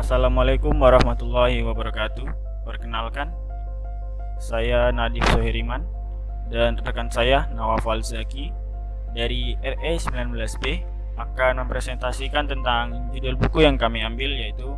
Assalamualaikum warahmatullahi wabarakatuh. Perkenalkan, saya Nadif Sohiriman dan rekan saya Nawafal Zaki dari RE19B akan mempresentasikan tentang judul buku yang kami ambil, yaitu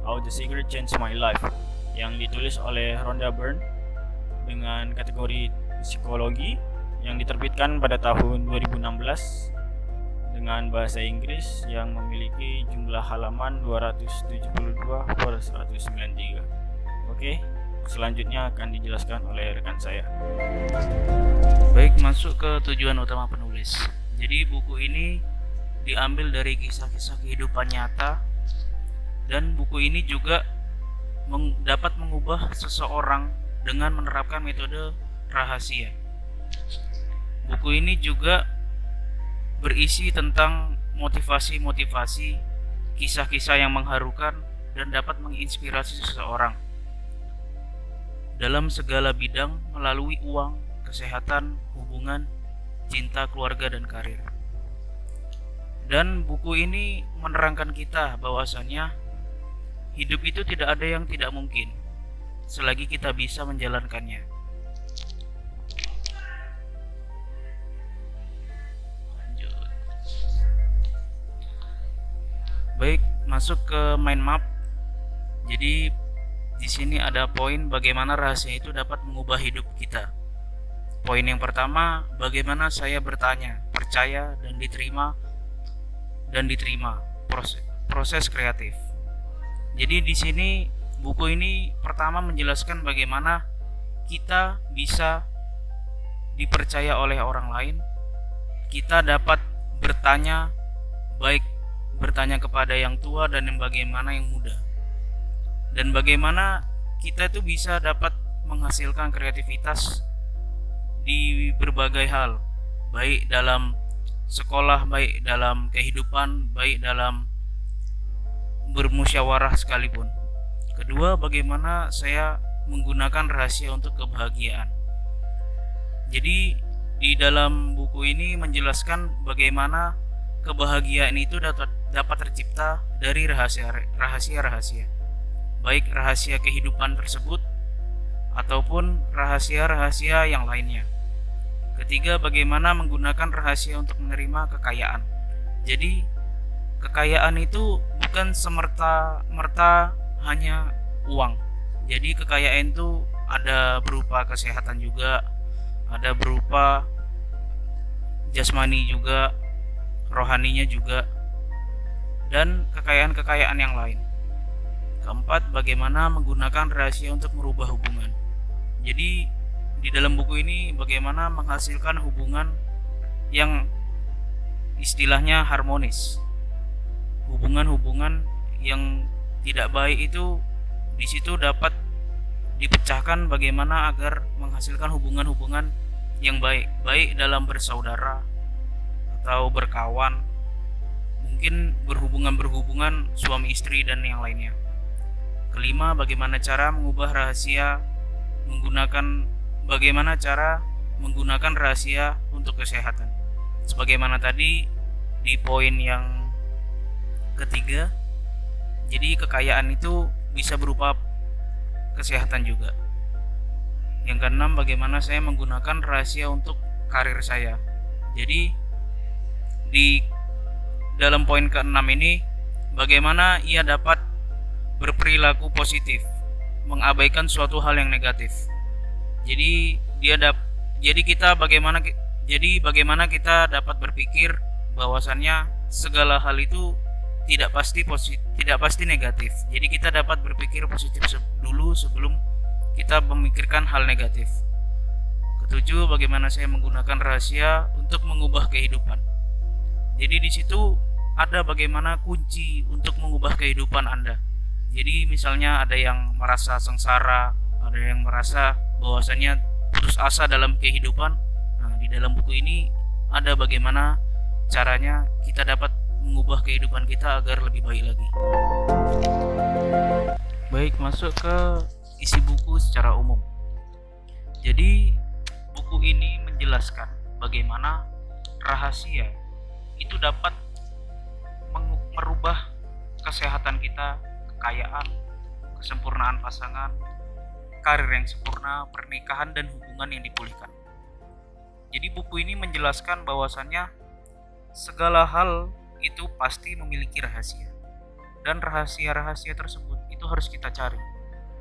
How the Cigarette Changed My Life, yang ditulis oleh Rhonda Byrne dengan kategori psikologi, yang diterbitkan pada tahun 2016 dengan bahasa Inggris yang memiliki jumlah halaman 272 per 193. Oke, selanjutnya akan dijelaskan oleh rekan saya. Baik, masuk ke tujuan utama penulis. Jadi buku ini diambil dari kisah-kisah kehidupan nyata, dan buku ini juga dapat mengubah seseorang dengan menerapkan metode rahasia. Buku ini juga berisi tentang motivasi-motivasi, kisah-kisah yang mengharukan dan dapat menginspirasi seseorang dalam segala bidang melalui uang, kesehatan, hubungan, cinta, keluarga, dan karir. Dan buku ini menerangkan kita bahwasannya hidup itu tidak ada yang tidak mungkin selagi kita bisa menjalankannya. Baik, masuk ke mind map. Jadi di sini ada poin bagaimana rahasia itu dapat mengubah hidup kita. Poin yang pertama, bagaimana saya bertanya, percaya dan diterima proses kreatif. Jadi di sini buku ini pertama menjelaskan bagaimana kita bisa dipercaya oleh orang lain. Kita dapat bertanya, baik bertanya kepada yang tua dan yang bagaimana yang muda, dan bagaimana kita itu bisa dapat menghasilkan kreativitas di berbagai hal, baik dalam sekolah, baik dalam kehidupan, baik dalam bermusyawarah sekalipun. Kedua, bagaimana saya menggunakan rahasia untuk kebahagiaan. Jadi di dalam buku ini menjelaskan bagaimana kebahagiaan itu dapat tercipta dari rahasia-rahasia, baik rahasia kehidupan tersebut ataupun rahasia-rahasia yang lainnya. Ketiga, bagaimana menggunakan rahasia untuk menerima kekayaan. Jadi kekayaan itu bukan semerta-merta hanya uang. Jadi kekayaan itu ada berupa kesehatan juga, ada berupa jasmani juga, rohaninya juga, dan kekayaan-kekayaan yang lain. Keempat, bagaimana menggunakan rahasia untuk merubah hubungan. Jadi di dalam buku ini bagaimana menghasilkan hubungan yang istilahnya harmonis. Hubungan-hubungan yang tidak baik itu di situ dapat dipecahkan, bagaimana agar menghasilkan hubungan-hubungan yang baik, baik dalam bersaudara atau berkawan, mungkin berhubungan suami istri dan yang lainnya. Kelima, bagaimana cara mengubah rahasia bagaimana cara menggunakan rahasia untuk kesehatan. Sebagaimana tadi di poin yang ketiga, jadi kekayaan itu bisa berupa kesehatan juga. Yang keenam, bagaimana saya menggunakan rahasia untuk karir saya. Jadi di dalam poin ke-6 ini, bagaimana ia dapat berperilaku positif, mengabaikan suatu hal yang negatif. Jadi bagaimana kita dapat berpikir bahwasannya segala hal itu tidak pasti negatif. Jadi kita dapat berpikir positif dulu sebelum kita memikirkan hal negatif. Ketujuh, bagaimana saya menggunakan rahasia untuk mengubah kehidupan. Jadi di situ ada bagaimana kunci untuk mengubah kehidupan Anda. Jadi misalnya ada yang merasa sengsara, ada yang merasa bahwasannya putus asa dalam kehidupan. Nah, di dalam buku ini ada bagaimana caranya kita dapat mengubah kehidupan kita agar lebih baik lagi. Baik, masuk ke isi buku secara umum. Jadi buku ini menjelaskan bagaimana rahasia itu dapat merubah kesehatan kita, kekayaan, kesempurnaan pasangan, karir yang sempurna, pernikahan, dan hubungan yang dipulihkan. Jadi buku ini menjelaskan bahwasannya segala hal itu pasti memiliki rahasia. Dan rahasia-rahasia tersebut itu harus kita cari.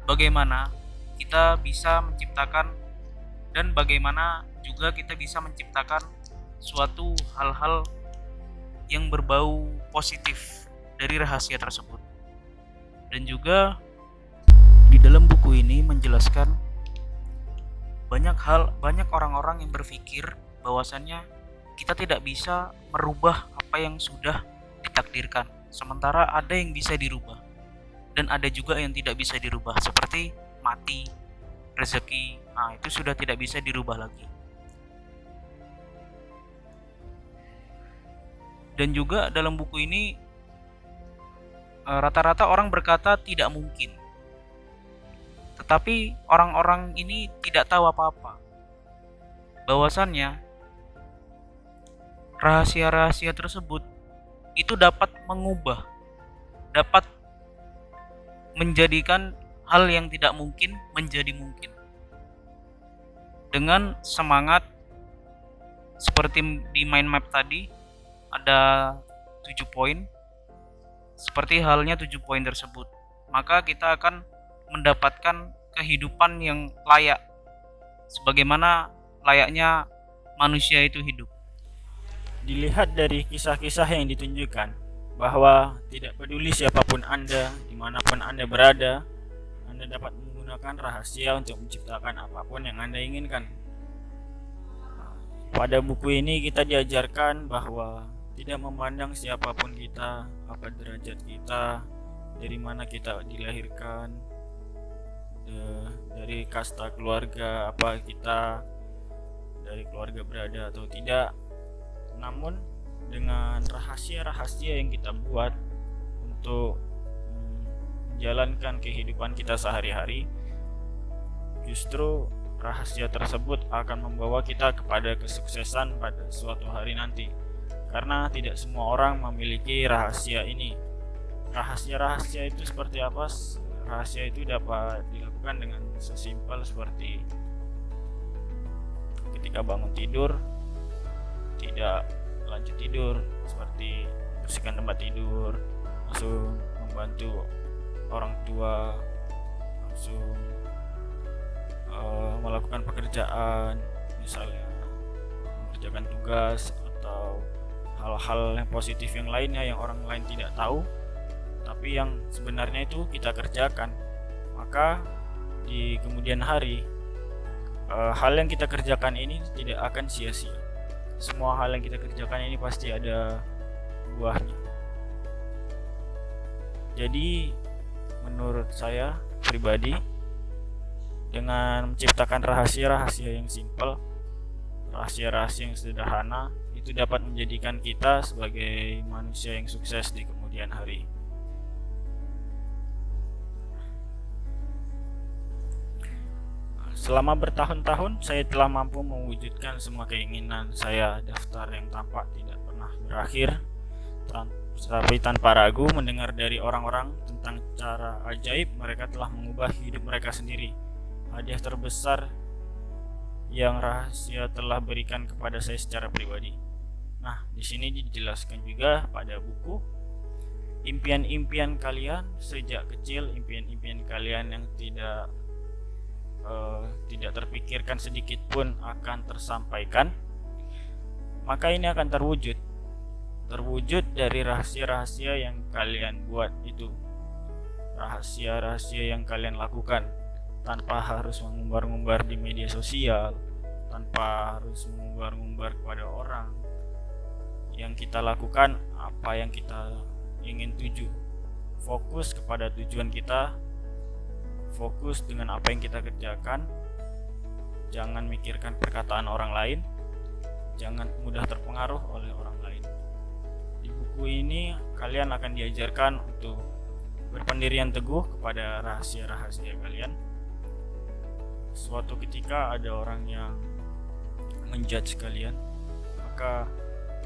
Bagaimana kita bisa menciptakan dan bagaimana juga kita bisa menciptakan suatu hal-hal yang berbau positif dari rahasia tersebut. Dan juga di dalam buku ini menjelaskan banyak orang-orang yang berpikir bahwasannya kita tidak bisa merubah apa yang sudah ditakdirkan, sementara ada yang bisa dirubah dan ada juga yang tidak bisa dirubah, seperti mati, rezeki. Nah, itu sudah tidak bisa dirubah lagi. Dan juga dalam buku ini rata-rata orang berkata tidak mungkin. Tetapi orang-orang ini tidak tahu apa-apa. Bahwasannya rahasia-rahasia tersebut itu dapat mengubah, dapat menjadikan hal yang tidak mungkin menjadi mungkin. Dengan semangat seperti di mind map tadi, ada 7 poin. Seperti halnya 7 poin tersebut, maka kita akan mendapatkan kehidupan yang layak, sebagaimana layaknya manusia itu hidup. Dilihat dari kisah-kisah yang ditunjukkan bahwa tidak peduli siapapun Anda, dimanapun Anda berada, Anda dapat menggunakan rahasia untuk menciptakan apapun yang Anda inginkan. Pada buku ini kita diajarkan bahwa tidak memandang siapapun kita, apa derajat kita, dari mana kita dilahirkan, dari kasta keluarga, apa kita dari keluarga berada atau tidak. Namun dengan rahasia-rahasia yang kita buat untuk menjalankan kehidupan kita sehari-hari, justru rahasia tersebut akan membawa kita kepada kesuksesan pada suatu hari nanti. Karena tidak semua orang memiliki rahasia ini. Rahasia-rahasia itu seperti apa? Rahasia itu dapat dilakukan dengan sesimpel seperti ketika bangun tidur tidak lanjut tidur, seperti bersihkan tempat tidur, langsung membantu orang tua, langsung melakukan pekerjaan, misalnya mengerjakan tugas atau hal-hal yang positif yang lainnya yang orang lain tidak tahu, tapi yang sebenarnya itu kita kerjakan. Maka di kemudian hari hal yang kita kerjakan ini tidak akan sia-sia. Semua hal yang kita kerjakan ini pasti ada buahnya. Jadi menurut saya pribadi, dengan menciptakan rahasia-rahasia yang simpel, rahasia-rahasia yang sederhana, itu dapat menjadikan kita sebagai manusia yang sukses di kemudian hari. Selama bertahun-tahun saya telah mampu mewujudkan semua keinginan saya. Daftar yang tampak tidak pernah berakhir, tapi tanpa ragu mendengar dari orang-orang tentang cara ajaib mereka telah mengubah hidup mereka sendiri. Hadiah terbesar yang rahasia telah berikan kepada saya secara pribadi. Nah, di sini dijelaskan juga pada buku, impian-impian kalian sejak kecil, impian-impian kalian yang tidak terpikirkan sedikit pun akan tersampaikan, maka ini akan terwujud dari rahasia-rahasia yang kalian buat itu, rahasia-rahasia yang kalian lakukan tanpa harus mengumbar-ngumbar di media sosial, tanpa harus mengumbar-ngumbar kepada orang. Yang kita lakukan apa yang kita ingin tuju, fokus kepada tujuan kita, fokus dengan apa yang kita kerjakan. Jangan mikirkan perkataan orang lain, jangan mudah terpengaruh oleh orang lain. Di buku ini kalian akan diajarkan untuk berpendirian teguh kepada rahasia-rahasia kalian. Suatu ketika ada orang yang menjudge kalian, maka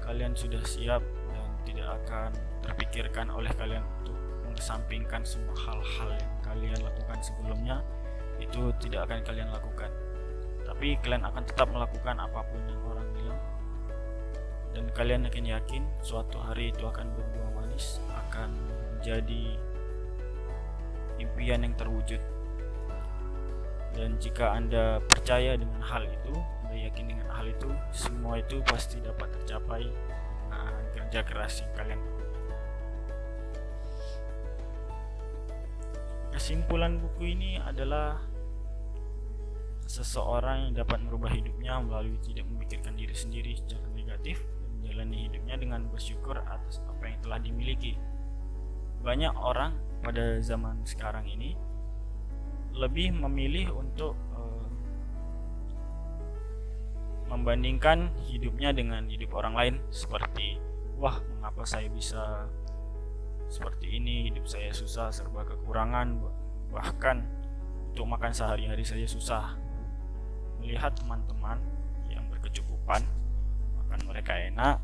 kalian sudah siap dan tidak akan terpikirkan oleh kalian untuk mengesampingkan semua hal-hal yang kalian lakukan sebelumnya. Itu tidak akan kalian lakukan, tapi kalian akan tetap melakukan apapun yang orang bilang, dan kalian akan yakin suatu hari itu akan berbuah manis, akan menjadi impian yang terwujud. Dan jika Anda percaya dengan hal itu, Anda yakin dengan hal itu, semua itu pasti dapat tercapai dengan kerja keras yang kalian lakukan. Kesimpulan buku ini adalah seseorang yang dapat merubah hidupnya melalui tidak memikirkan diri sendiri secara negatif dan menjalani hidupnya dengan bersyukur atas apa yang telah dimiliki. Banyak orang pada zaman sekarang ini lebih memilih untuk membandingkan hidupnya dengan hidup orang lain, seperti wah, mengapa saya bisa seperti ini, hidup saya susah, serba kekurangan, bahkan untuk makan sehari-hari saja susah. Melihat teman-teman yang berkecukupan, makan mereka enak,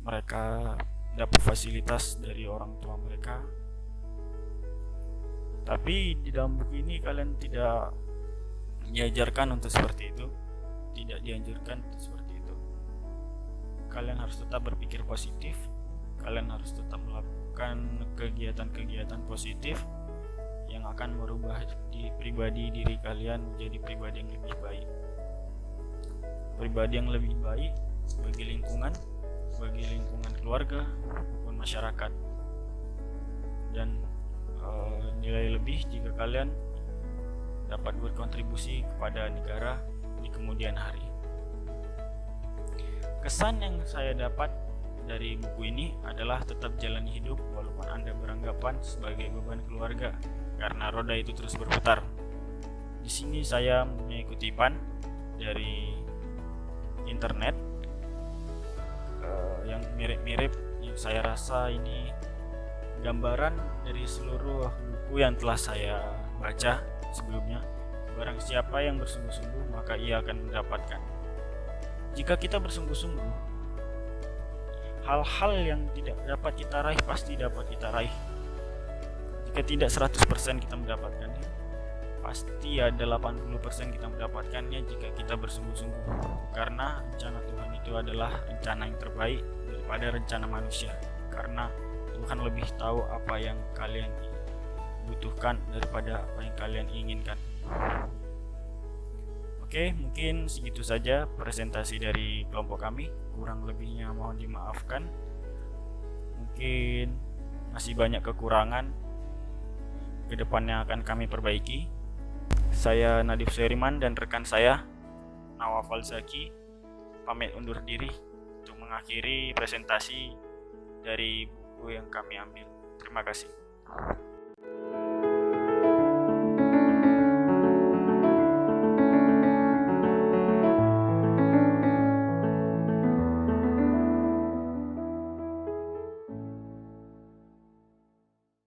mereka dapat fasilitas dari orang tua mereka, tapi di dalam buku ini kalian tidak diajarkan untuk seperti itu, tidak dianjurkan untuk seperti itu. Kalian harus tetap berpikir positif, kalian harus tetap melakukan kegiatan-kegiatan positif yang akan merubah pribadi diri kalian menjadi pribadi yang lebih baik, pribadi yang lebih baik bagi lingkungan keluarga maupun masyarakat, dan nilai lebih jika kalian dapat berkontribusi kepada negara di kemudian hari. Kesan yang saya dapat dari buku ini adalah tetap jalani hidup walaupun Anda beranggapan sebagai beban keluarga, karena roda itu terus berputar. Di sini saya mempunyai kutipan dari internet yang mirip-mirip, yang saya rasa ini gambaran dari seluruh buku yang telah saya baca sebelumnya. Barang siapa yang bersungguh-sungguh, maka ia akan mendapatkan. Jika kita bersungguh-sungguh, hal-hal yang tidak dapat kita raih pasti dapat kita raih. Jika tidak 100% kita mendapatkannya, pasti ada 80% kita mendapatkannya jika kita bersungguh-sungguh. Karena rencana Tuhan itu adalah rencana yang terbaik daripada rencana manusia. Karena Tuhan lebih tahu apa yang kalian butuhkan daripada apa yang kalian inginkan. Oke, mungkin segitu saja presentasi dari kelompok kami. Kurang lebihnya mohon dimaafkan. Mungkin masih banyak kekurangan, kedepannya akan kami perbaiki. Saya Nadif Soheriman dan rekan saya Nawafal Zaki pamit undur diri untuk mengakhiri presentasi dari buku yang kami ambil. Terima kasih.